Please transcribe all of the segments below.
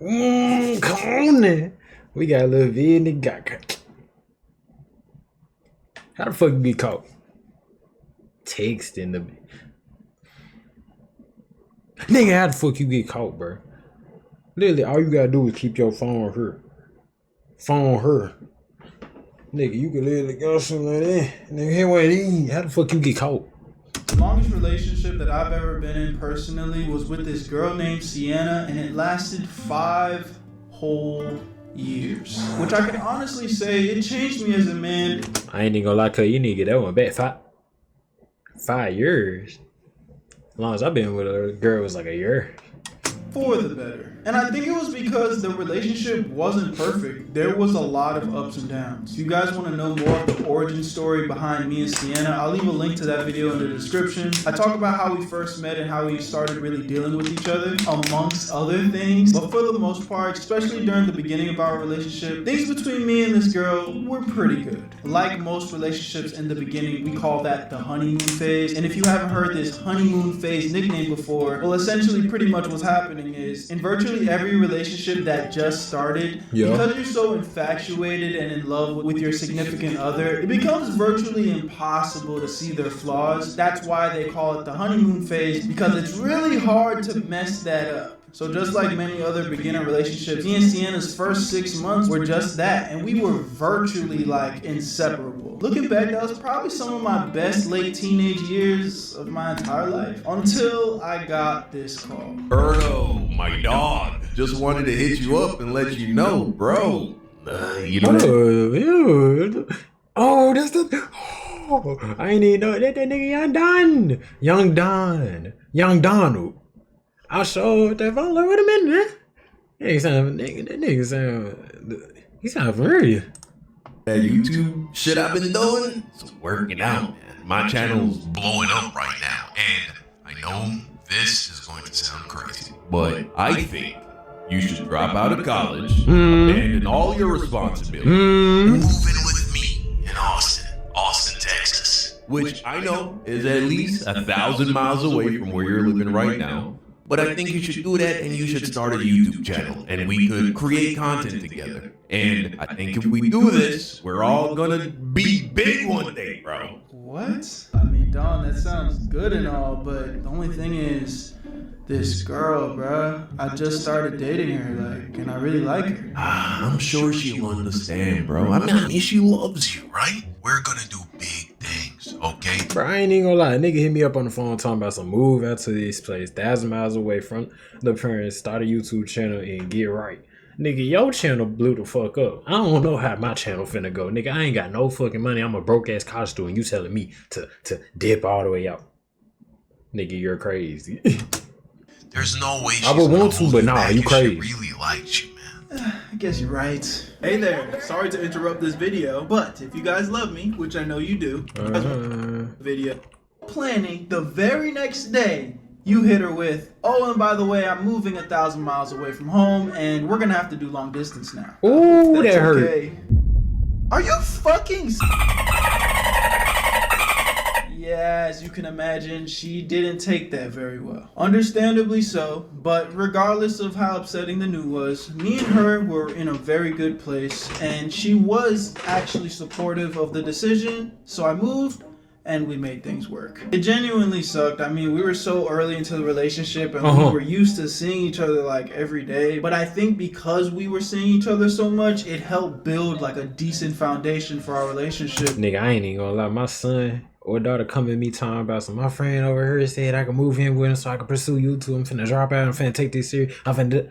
Come on then. We got a little vid and got. How the fuck you get caught? Texting the nigga. How the fuck you get caught, bro? Literally, all you gotta do is keep your phone her. Phone her. Nigga, you can literally go something like that. Nigga, here what it is. How the fuck you get caught? The longest relationship that I've ever been in personally was with this girl named Sienna, and it lasted 5 whole years. Which I can honestly say, it changed me as a man. I ain't even gonna lie, cause you need to get that one back. 5 years. As long as I've been with a girl, it was like a year. For the better. And I think it was because the relationship wasn't perfect. There was a lot of ups and downs. If you guys want to know more of the origin story behind me and Sienna, I'll leave a link to that video in the description. I talk about how we first met and how we started really dealing with each other, amongst other things. But for the most part, especially during the beginning of our relationship, things between me and this girl were pretty good. Like most relationships in the beginning, we call that the honeymoon phase. And if you haven't heard this honeymoon phase nickname before, well, essentially pretty much what's happening is in virtually every relationship that just started, because you're so infatuated and in love with your significant other, it becomes virtually impossible to see their flaws. That's why they call it the honeymoon phase, because it's really hard to mess that up. So just like many other beginner relationships, me and Sienna's first 6 months were just that, and we were virtually like inseparable. Looking back, that was probably some of my best late teenage years of my entire life, until I got this call. Erno, my dog, just wanted to hit you up and let you know, bro. You know oh, that's the. Oh, I ain't even know that nigga Young Donald. I showed that phone like, wait a minute, man. That nigga sound, he sound familiar. that YouTube shit I've been doing, it's working out, man. My channel's blowing up right now, and I know this is going to sound crazy, but I think you should drop out of college, abandon all your responsibilities, move in with me in Austin, Texas, which I know is at least 1,000 miles away from where you're living right now. But I think you should do that, and you should start a YouTube channel, and we could create content together. And I think if we do this, we're all gonna be big one day, bro. What? I mean, Don, that sounds good and all, but the only thing is, this girl, bruh, I just started dating her, like, and I really like her. I'm sure she'll understand, bro. I mean, she loves you, right? We're gonna do big things, okay? Bro, I ain't even gonna lie. Nigga hit me up on the phone talking about some move out to this place, 1,000 miles away from the parents, start a YouTube channel and get right. Nigga, your channel blew the fuck up. I don't know how my channel finna go. Nigga, I ain't got no fucking money. I'm a broke ass college student. You telling me to dip all the way out. Nigga, you're crazy. There's no way she's I would want to, but nah, you crazy. She really likes you, man. I guess you're right. Hey there, sorry to interrupt this video, but if you guys love me, which I know you do, video planning the very next day, you hit her with, oh, and by the way, I'm moving 1,000 miles away from home, and we're gonna have to do long distance now. Ooh, that hurt. Are you fucking? Yeah, as you can imagine, she didn't take that very well. Understandably so, but regardless of how upsetting the news was, me and her were in a very good place, and she was actually supportive of the decision, so I moved, and we made things work. It genuinely sucked. I mean, we were so early into the relationship, and we were used to seeing each other like every day, but I think because we were seeing each other so much, it helped build like a decent foundation for our relationship. Nigga, I ain't even gonna lie. My son or daughter come at me talking about some, my friend over here said I can move in with him so I can pursue YouTube. I'm finna drop out. I'm finna take this serious. I'm finna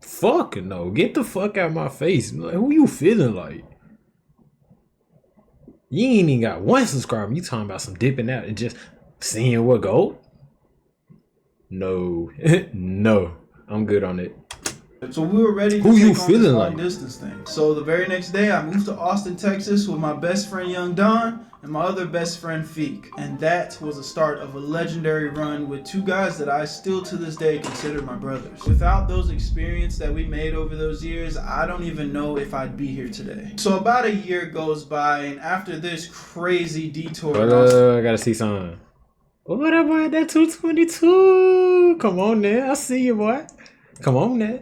fuck no. Get the fuck out my face. Like, who you feeling like? You ain't even got 1 subscriber. You talking about some dipping out and just seeing what go? No. No. I'm good on it. So we were ready to Who you take on feeling this like? long distance thing. So the very next day, I moved to Austin, Texas with my best friend Young Don and my other best friend Feek. And that was the start of a legendary run with 2 guys that I still to this day consider my brothers. Without those experiences that we made over those years, I don't even know if I'd be here today. So about a year goes by, and after this crazy detour, I gotta see something. What about that 222? Come on now. I see you, boy. Come on now.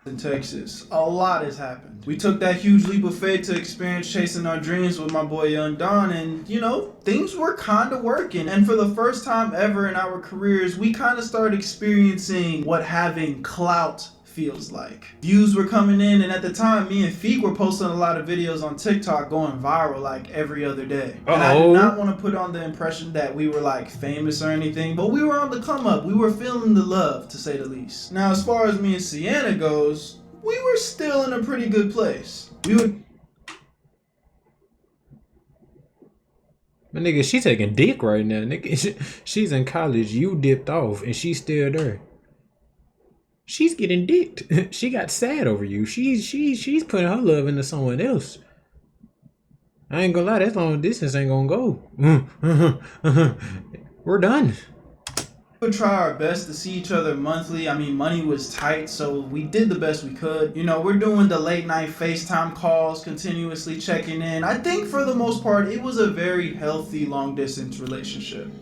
In Texas, a lot has happened. We took that huge leap of faith to experience chasing our dreams with my boy Young Don, and you know, things were kind of working. And for the first time ever in our careers, we kind of started experiencing what having clout feels like. Views were coming in, and at the time, me and Feek were posting a lot of videos on TikTok going viral like every other day. And I do not want to put on the impression that we were like famous or anything, but we were on the come up. We were feeling the love, to say the least. Now, as far as me and Sienna goes, we were still in a pretty good place. We would. My nigga, she taking dick right now, nigga. She's in college. You dipped off, and she's still there. She's getting dicked. She got sad over you. She's putting her love into someone else. I ain't gonna lie, that long distance ain't gonna go. We're done. We would try our best to see each other monthly. I mean, money was tight, so we did the best we could. You know, we're doing the late night FaceTime calls, continuously checking in. I think for the most part, it was a very healthy long distance relationship.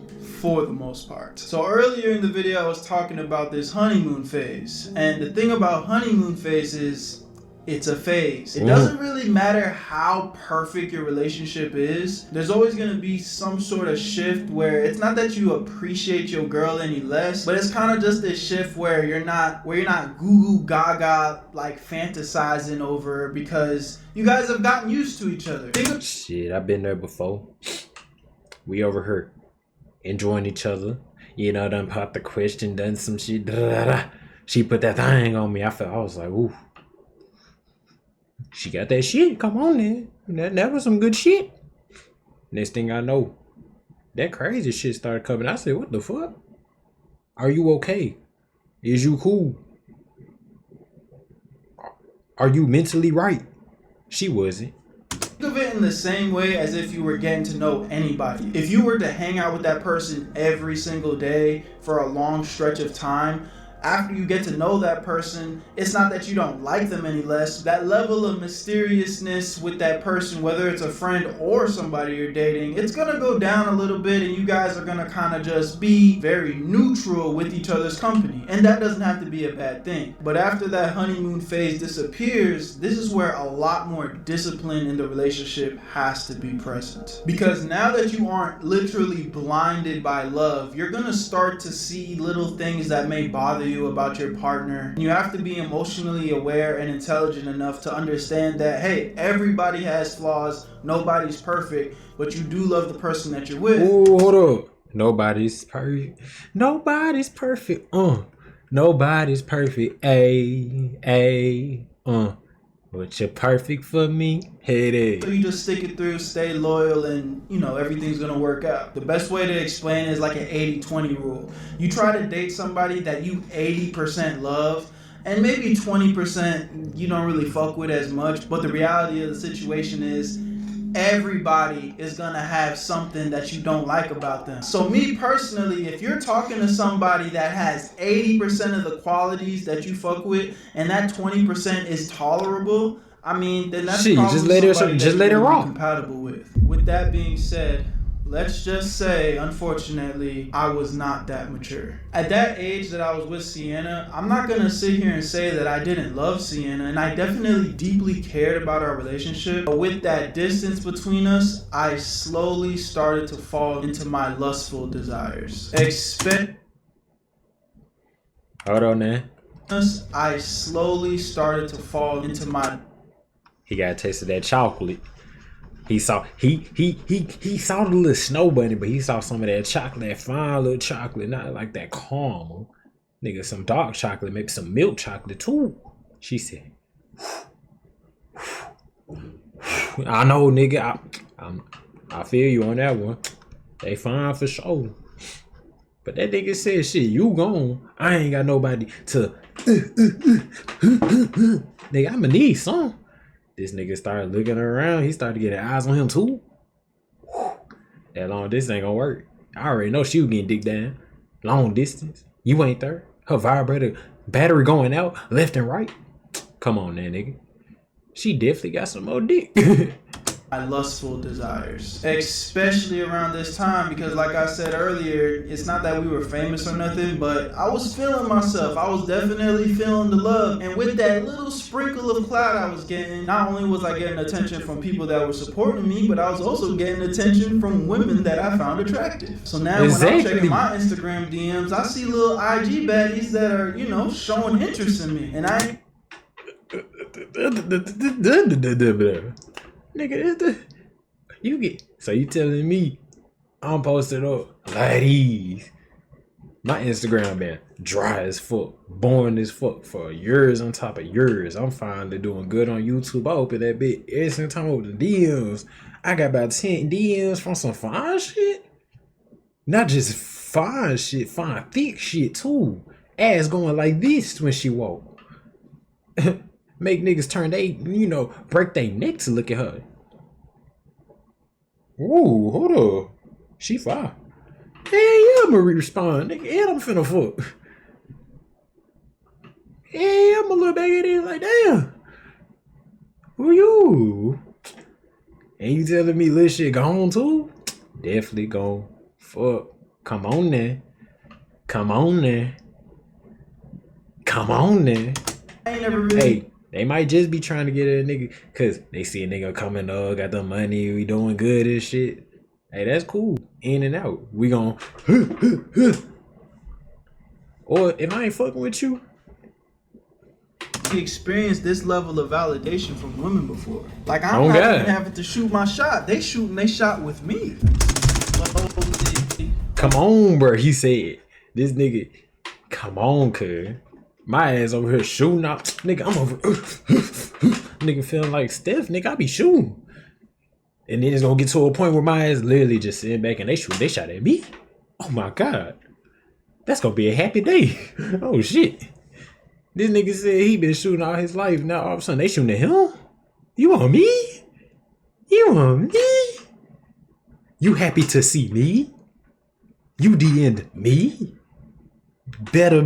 For the most part. So earlier in the video, I was talking about this honeymoon phase. And the thing about honeymoon phase is it's a phase. It doesn't really matter how perfect your relationship is. There's always going to be some sort of shift where it's not that you appreciate your girl any less, but it's kind of just this shift where you're not goo goo gaga like fantasizing over because you guys have gotten used to each other. Shit, I've been there before. We over here enjoying each other, you know, done popped the question, done some shit. She put that thing on me. I was like, ooh, she got that shit. Come on, man. That was some good shit. Next thing I know, that crazy shit started coming. I said, what the fuck? Are you okay? Is you cool? Are you mentally right? She wasn't. Think of it in the same way as if you were getting to know anybody. If you were to hang out with that person every single day for a long stretch of time, after you get to know that person, it's not that you don't like them any less. That level of mysteriousness with that person, whether it's a friend or somebody you're dating, it's gonna go down a little bit and you guys are gonna kind of just be very neutral with each other's company. And that doesn't have to be a bad thing. But after that honeymoon phase disappears, this is where a lot more discipline in the relationship has to be present. Because now that you aren't literally blinded by love, you're gonna start to see little things that may bother you about your partner. You have to be emotionally aware and intelligent enough to understand that, hey, everybody has flaws, nobody's perfect, but you do love the person that you're with. Ooh, hold up. Nobody's perfect. Nobody's perfect. Nobody's perfect. But you're perfect for me. Hit it. So you just stick it through, stay loyal, and you know everything's gonna work out. The best way to explain is like an 80-20 rule. You try to date somebody that you 80% love, and maybe 20% you don't really fuck with as much, but the reality of the situation is everybody is gonna have something that you don't like about them. So me personally, if you're talking to somebody that has 80% of the qualities that you fuck with and that 20% is tolerable, I mean, then that's probably just let it rock. Compatible with. With that being said, let's just say, unfortunately, I was not that mature. At that age that I was with Sienna, I'm not gonna sit here and say that I didn't love Sienna, and I definitely deeply cared about our relationship. But with that distance between us, I slowly started to fall into my lustful desires. Hold on, man. I slowly started to fall into my. He got a taste of that chocolate. He saw saw the little snow bunny, but he saw some of that chocolate, that fine little chocolate, not like that caramel. Nigga, some dark chocolate, maybe some milk chocolate too. She said, I know, nigga. I feel you on that one. They fine for sure. But that nigga said, shit, you gone. I ain't got nobody to nigga, I'ma need some. This nigga started looking around. He started getting eyes on him too. That long distance ain't gonna work. I already know she was getting dick down. Long distance. You ain't there. Her vibrator battery going out left and right. Come on now, nigga. She definitely got some more dick. my lustful desires, especially around this time because like I said earlier, it's not that we were famous or nothing, but I was feeling myself. I was definitely feeling the love, and with that little sprinkle of clout I was getting, not only was I getting attention from people that were supporting me, but I was also getting attention from women that I found attractive. So now when I'm checking my Instagram DMs, I see little IG baddies that are, you know, showing interest in me, and I Nigga, you get so you telling me I'm posted up like these. My Instagram been dry as fuck, boring as fuck for years on top of years. I'm finally doing good on YouTube. I open that bit every single time I open the DMs. I got about 10 DMs from some fine shit. Not just fine shit, fine thick shit too. Ass going like this when she walk. Make niggas turn they, you know, break their neck to look at her. Ooh, hold up. She fine. Hey, yeah, I'ma respond, nigga. And I'm finna fuck. Hey, I'm a little back at it like, damn. Who you? And you telling me little shit gone too? Definitely gone. Fuck. Come on there. Come on there. Come on there. I ain't never really. Hey, they might just be trying to get a nigga because they see a nigga coming up, got the money, we doing good and shit. Hey, that's cool. In and out. We gon' or if I ain't fucking with you, experienced this level of validation from women before. Like I'm not even having to shoot my shot. They shooting they shot with me. Come on, bro. He said, this nigga, come on, cuz. My ass over here shooting up. Nigga, I'm over nigga feeling like Steph, nigga, I be shooting. And then it's gonna get to a point where my ass literally just sitting back and they shot at me. Oh my god. That's gonna be a happy day. Oh shit. This nigga said he been shooting all his life. Now all of a sudden they shooting at him? You want me? You want me? You happy to see me? You DM'd me? Better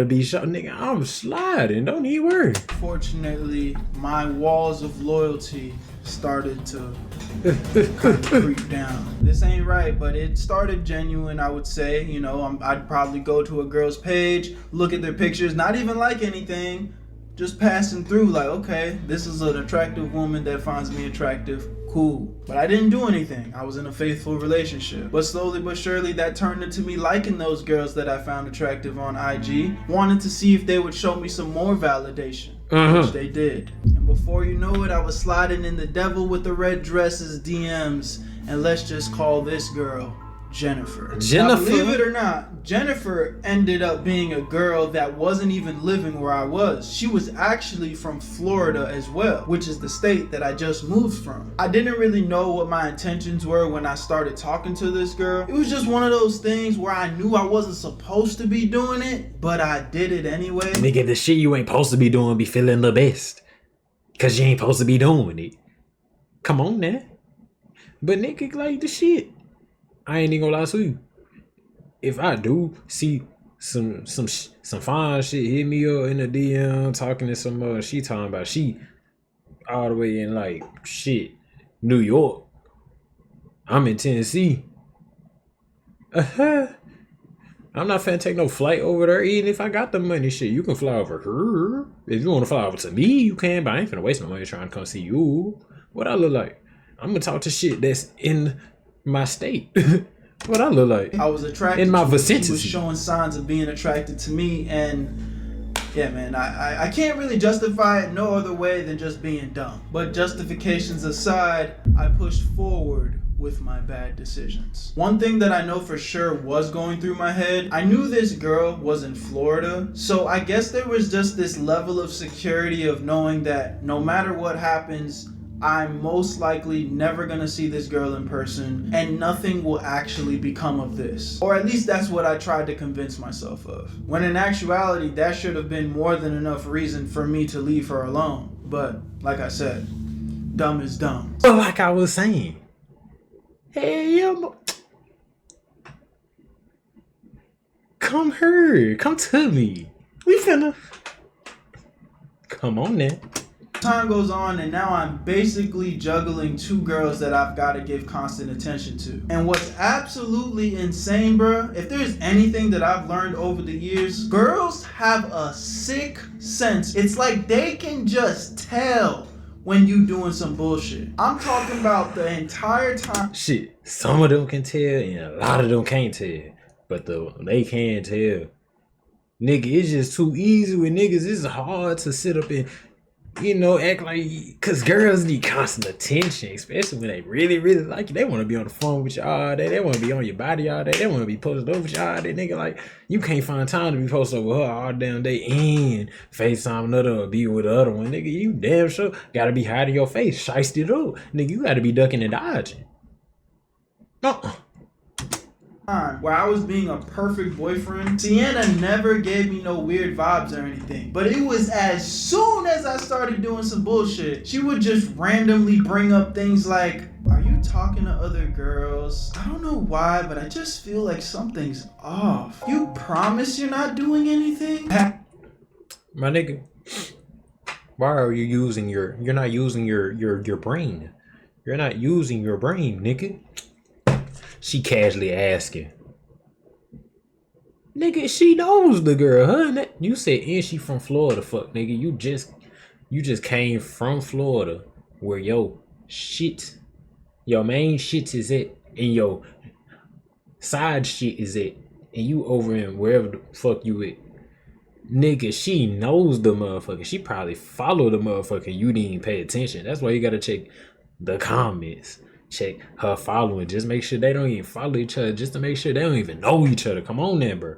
be shot, nigga. I'm sliding. Don't even worry. Fortunately, my walls of loyalty started to kind of creep down. This ain't right, but it started genuine, I would say. You know, I'd probably go to a girl's page, look at their pictures, not even like anything, just passing through like, okay, this is an attractive woman that finds me attractive. Cool. But I didn't do anything. I was in a faithful relationship. But slowly but surely that turned into me liking those girls that I found attractive on IG, wanting to see if they would show me some more validation, which they did. And before you know it, I was sliding in the devil with the red dresses DMs, and let's just call this girl Jennifer. Now, believe it or not, Jennifer ended up being a girl that wasn't even living where I was. She was actually from Florida as well, which is the state that I just moved from. I didn't really know what my intentions were when I started talking to this girl. It was just one of those things where I knew I wasn't supposed to be doing it, but I did it anyway. Nigga, the shit you ain't supposed to be doing be feeling the best. Cause you ain't supposed to be doing it. Come on now. But nigga, like the shit. I ain't even gonna lie to you. If I do see some fine shit hit me up in the DM talking to some she talking about she all the way in like shit New York. I'm in Tennessee. I'm not finna take no flight over there. Even if I got the money, shit, you can fly over her. If you want to fly over to me, you can. But I ain't finna waste my money trying to come see you. What I look like? I'm gonna talk to shit that's in my state. What I look like? I was attracted in my to vicinity. She was showing signs of being attracted to me, and yeah, man, I can't really justify it no other way than just being dumb. But justifications aside, I pushed forward with my bad decisions. One thing that I know for sure was going through my head, I knew this girl was in Florida, so I guess there was just this level of security of knowing that no matter what happens, I'm most likely never gonna see this girl in person and nothing will actually become of this. Or at least that's what I tried to convince myself of. When in actuality, that should have been more than enough reason for me to leave her alone. But like I said, dumb is dumb. But like I was saying, hey, come here, come to me. We finna. Come on now. Time goes on and now I'm basically juggling two girls that I've got to give constant attention to. And what's absolutely insane, bruh, if there's anything that I've learned over the years, girls have a sick sense. It's like they can just tell when you doing some bullshit. I'm talking about the entire time. Shit, some of them can tell and a lot of them can't tell. But they can tell. Nigga, it's just too easy with niggas. It's hard to sit up and, you know, act like, cause girls need constant attention, especially when they really, really like you. They want to be on the phone with you all day. They want to be on your body all day. They want to be posted over with you all day. Nigga, like, you can't find time to be posted over her all damn day and FaceTime another or be with the other one. Nigga, you damn sure gotta be hiding your face, shiced it up. Nigga, you gotta be ducking and dodging. Where I was being a perfect boyfriend, Sienna never gave me no weird vibes or anything. But it was as soon as I started doing some bullshit, she would just randomly bring up things like, are you talking to other girls? I don't know why, but I just feel like something's off. You promise you're not doing anything? My nigga, why are you using you're not using your brain. You're not using your brain, nigga. She casually asking. Nigga, she knows the girl, huh? You said, and she from Florida, fuck, nigga. You just came from Florida where your main shit is at, and your side shit is at, and you over in wherever the fuck you at. Nigga, she knows the motherfucker. She probably followed the motherfucker. You didn't even pay attention. That's why you gotta check the comments. Check her following. Just make sure they don't even follow each other. Just to make sure they don't even know each other. Come on then, bro.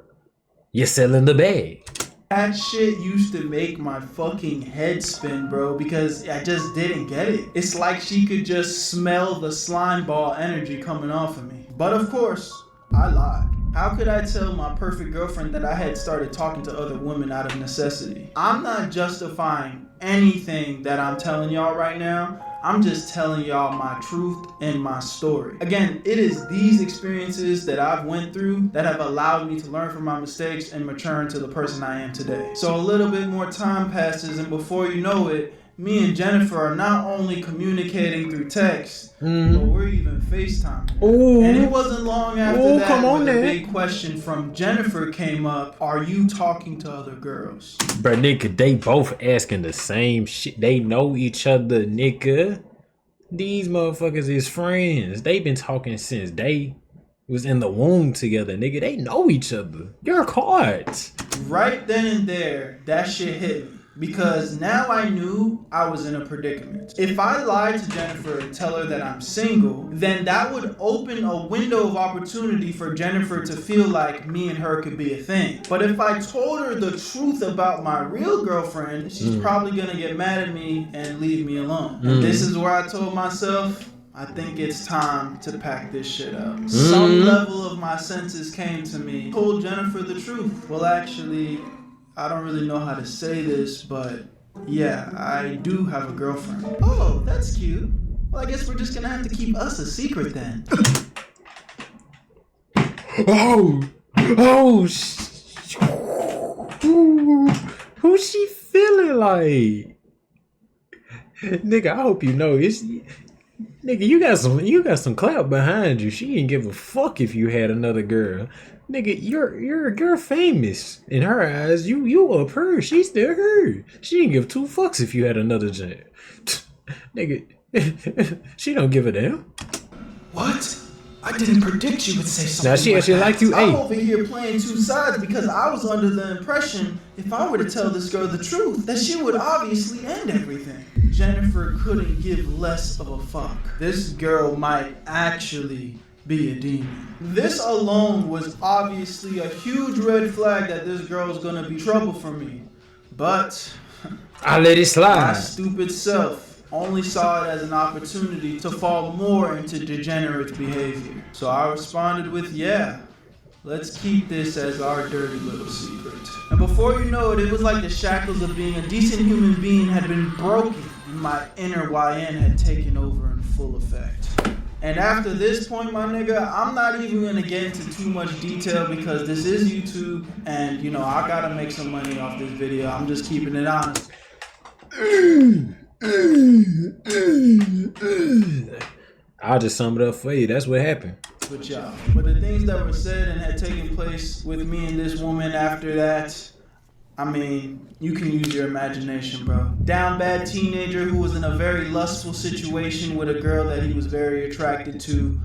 You're selling the bag. That shit used to make my fucking head spin, bro, because I just didn't get it. It's like she could just smell the slime ball energy coming off of me. But of course, I lied. How could I tell my perfect girlfriend that I had started talking to other women out of necessity? I'm not justifying anything that I'm telling y'all right now. I'm just telling y'all my truth and my story. Again, it is these experiences that I've went through that have allowed me to learn from my mistakes and mature into the person I am today. So a little bit more time passes, and before you know it, me and Jennifer are not only communicating through text, but we're even FaceTiming. Ooh. And it wasn't long after that when the there. big question from Jennifer came up, are you talking to other girls? Bro, nigga, they both asking the same shit. They know each other, nigga. These motherfuckers is friends. They been talking since they was in the womb together, nigga. They know each other. You're cards. Right then and there, that shit hit me. Because now I knew I was in a predicament. If I lied to Jennifer and tell her that I'm single, then that would open a window of opportunity for Jennifer to feel like me and her could be a thing. But if I told her the truth about my real girlfriend, she's probably gonna get mad at me and leave me alone. And this is where I told myself, I think it's time to pack this shit up. Some level of my senses came to me, told Jennifer the truth. Well, actually, I don't really know how to say this, but yeah, I do have a girlfriend. Oh, that's cute. Well, I guess we're just gonna have to keep us a secret then. Who's she feeling like? Nigga, I hope you know it's. Nigga, you got some clout behind you. She didn't give a fuck if you had another girl. Nigga, you're famous in her eyes. You up her. She's still her. She didn't give two fucks if you had another jam. Nigga, she don't give a damn. What? I didn't predict you would say something. Now she actually like you. I'm Hey, over here playing two sides because I was under the impression if I were to tell this girl the truth, that she would obviously end everything. Jennifer couldn't give less of a fuck. This girl might actually be a demon. This alone was obviously a huge red flag that this girl's gonna be trouble for me. But I let it my slide. stupid self only saw it as an opportunity to fall more into degenerate behavior. So I responded with, yeah, let's keep this as our dirty little secret. And before you know it, it was like the shackles of being a decent human being had been broken and my inner YN had taken over in full effect. And after this point, my nigga, I'm not even gonna get into too much detail because this is YouTube and, you know, I gotta make some money off this video. I'm just keeping it honest. I'll just sum it up for you. That's what happened. With y'all. But the things that were said and had taken place with me and this woman after that, I mean, you can use your imagination, bro. Down bad teenager who was in a very lustful situation with a girl that he was very attracted to,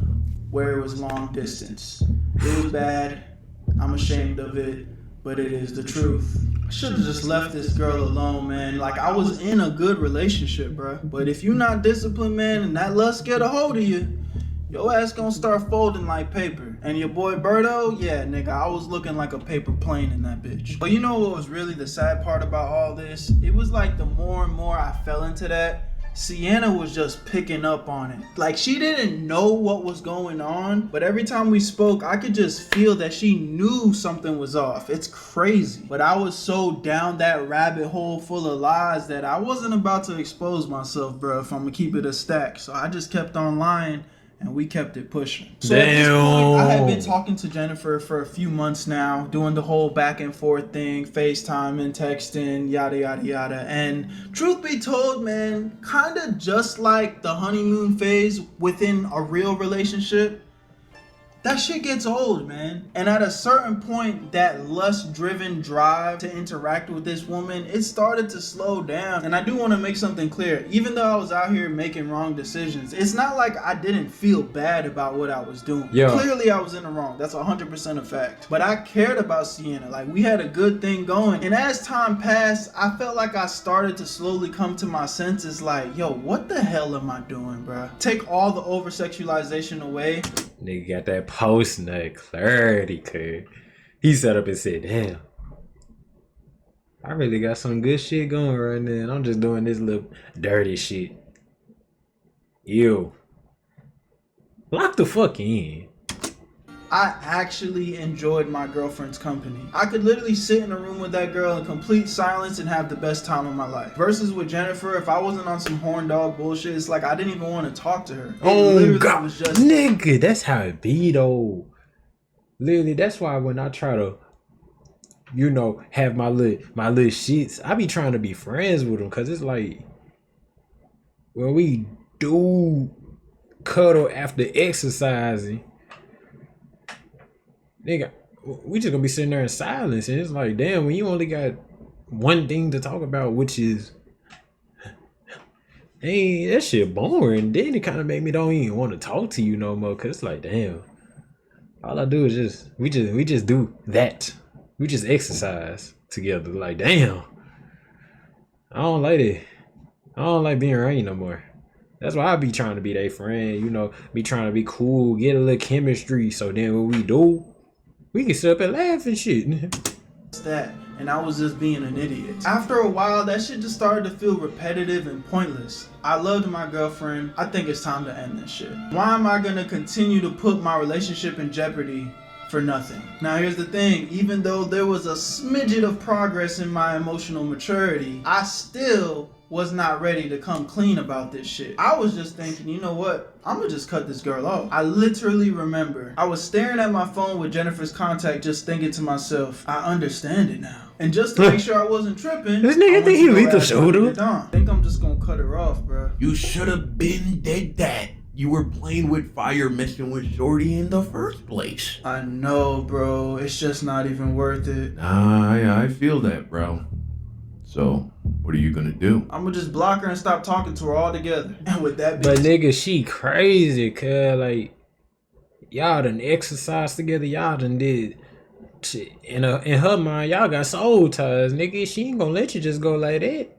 where it was long distance. It was bad. I'm ashamed of it, but it is the truth. I should have just left this girl alone, man. Like, I was in a good relationship, bro. But if you're not disciplined, man, and that lust get a hold of you, your ass gonna start folding like paper. And your boy Berto, yeah, nigga, I was looking like a paper plane in that bitch. But you know what was really the sad part about all this? It was like the more and more I fell into that, Sienna was just picking up on it. Like, she didn't know what was going on, but every time we spoke, I could just feel that she knew something was off. It's crazy. But I was so down that rabbit hole full of lies that I wasn't about to expose myself, bro, if I'm gonna keep it a stack. So I just kept on lying. And we kept it pushing. So at this point, I had been talking to Jennifer for a few months now, doing the whole back and forth thing, FaceTime and texting, yada, yada, yada. And truth be told, man, kind of just like the honeymoon phase within a real relationship, that shit gets old, man. And at a certain point, that lust-driven drive to interact with this woman, it started to slow down. And I do want to make something clear. Even though I was out here making wrong decisions, it's not like I didn't feel bad about what I was doing. Yeah. Clearly, I was in the wrong. That's 100% a fact. But I cared about Sienna. Like, we had a good thing going. And as time passed, I felt like I started to slowly come to my senses like, yo, what the hell am I doing, bro? Take all the over-sexualization away. Nigga got that post nut clarity, cuz. He sat up and said, damn, I really got some good shit going right now, and I'm just doing this little dirty shit. Ew. Lock the fuck in. I actually enjoyed my girlfriend's company. I could literally sit in a room with that girl in complete silence and have the best time of my life. Versus with Jennifer, if I wasn't on some horn dog bullshit, it's like I didn't even want to talk to her. Oh God, was just... nigga, that's how it be though. Literally, that's why when I try to, you know, have my little shits, I be trying to be friends with them, cause it's like when we do cuddle after exercising. Nigga, we just gonna be sitting there in silence, and it's like, damn, when you only got one thing to talk about, which is, hey, that shit boring. Then it kind of made me don't even want to talk to you no more, cause it's like, damn, all I do is we just do that. We just exercise together. Like, damn, I don't like it. I don't like being around you no more. That's why I be trying to be their friend, you know, be trying to be cool, get a little chemistry, so then what we do, we can sit up and laugh and shit. That, and I was just being an idiot. After a while, that shit just started to feel repetitive and pointless. I loved my girlfriend. I think it's time to end this shit. Why am I gonna continue to put my relationship in jeopardy for nothing? Now here's the thing, even though there was a smidget of progress in my emotional maturity, I still was not ready to come clean about this shit. I was just thinking, you know what? I'm gonna just cut this girl off. I literally remember I was staring at my phone with Jennifer's contact, just thinking to myself, I understand it now. And just to make sure I wasn't tripping, this nigga think he lethal shoulder. I think I'm just gonna cut her off, bro. You should have been dead that. You were playing with fire, messing with Shorty in the first place. I know, bro. It's just not even worth it. I feel that, bro. So, what are you gonna do? I'm gonna just block her and stop talking to her altogether. And with that, but nigga, she crazy, cuz like y'all done exercised together, y'all done did shit. In her mind, y'all got soul ties, nigga. She ain't gonna let you just go like that.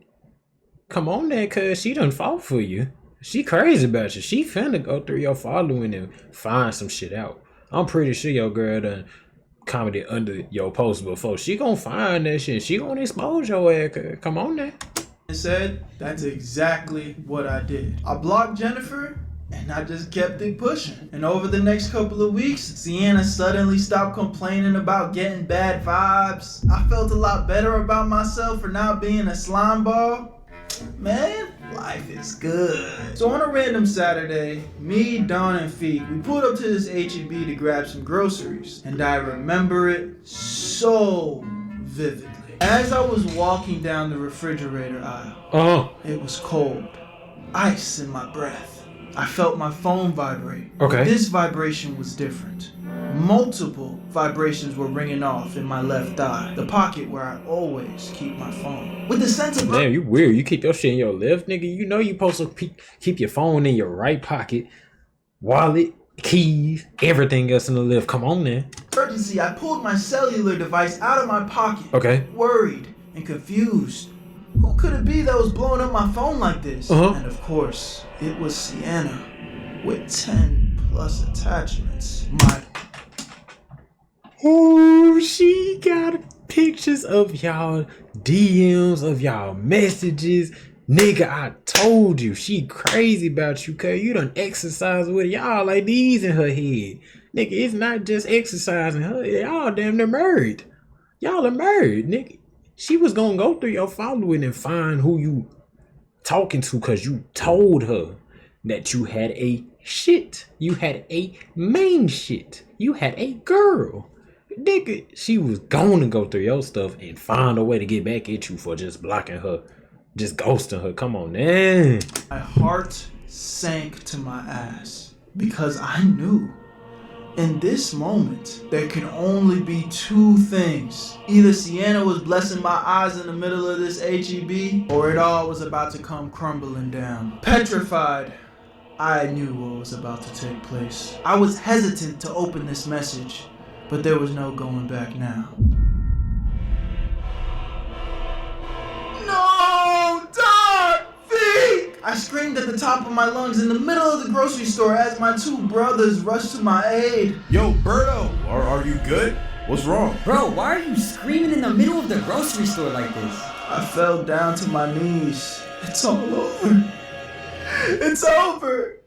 Come on there, cuz she done fought for you. She crazy about you. She finna go through your following and find some shit out. I'm pretty sure your girl done commented under your post before. She gonna find that shit. She gonna expose your ass. Come on now. Said that's exactly what I did. I blocked Jennifer and I just kept it pushing. And over the next couple of weeks, Sienna suddenly stopped complaining about getting bad vibes. I felt a lot better about myself for not being a slime ball. Man, life is good. So on a random Saturday, me, Don, and Feet, we pulled up to this H-E-B to grab some groceries. And I remember it so vividly. As I was walking down the refrigerator aisle, Oh, it was cold, ice in my breath. I felt my phone vibrate. Okay. This vibration was different. Multiple vibrations were ringing off in my left thigh, the pocket where I always keep my phone. With a sense of damn, you weird. You keep your shit in your left, nigga. You know you supposed to keep your phone in your right pocket, wallet, keys, everything else in the left. Come on, man. urgency, I pulled my cellular device out of my pocket. Okay. Worried and confused. Who could it be that was blowing up my phone like this? Uh-huh. And of course, it was Sienna with 10 plus attachments. Oh, she got pictures of y'all DMs, of y'all messages. Nigga, I told you, she crazy about you, cause you done exercise with y'all like these in her head. Nigga, it's not just exercising her. Y'all damn near married. Y'all are married, nigga. She was gonna go through your following and find who you talking to, cause you told her that you had a shit. You had a main shit. You had a girl. Nigga, she was gonna go through your stuff and find a way to get back at you for just blocking her, just ghosting her. Come on, man. My heart sank to my ass because I knew in this moment there can only be two things. Either Sienna was blessing my eyes in the middle of this HEB, or it all was about to come crumbling down. Petrified, I knew what was about to take place. I was hesitant to open this message, but there was no going back now. No, Dog! Vic! I screamed at the top of my lungs in the middle of the grocery store as my two brothers rushed to my aid. Yo, Berto, are you good? What's wrong? Bro, why are you screaming in the middle of the grocery store like this? I fell down to my knees. It's all over. It's over.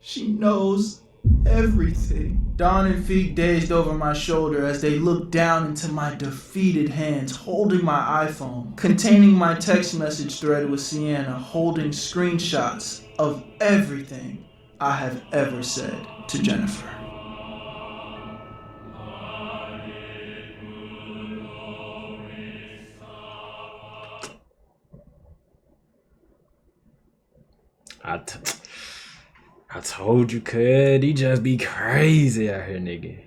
She knows everything. Don and Feek dazed over my shoulder as they looked down into my defeated hands, holding my iPhone, containing my text message thread with Sienna, holding screenshots of everything I have ever said to Jennifer. I told you, cuz. He just be crazy out here, nigga.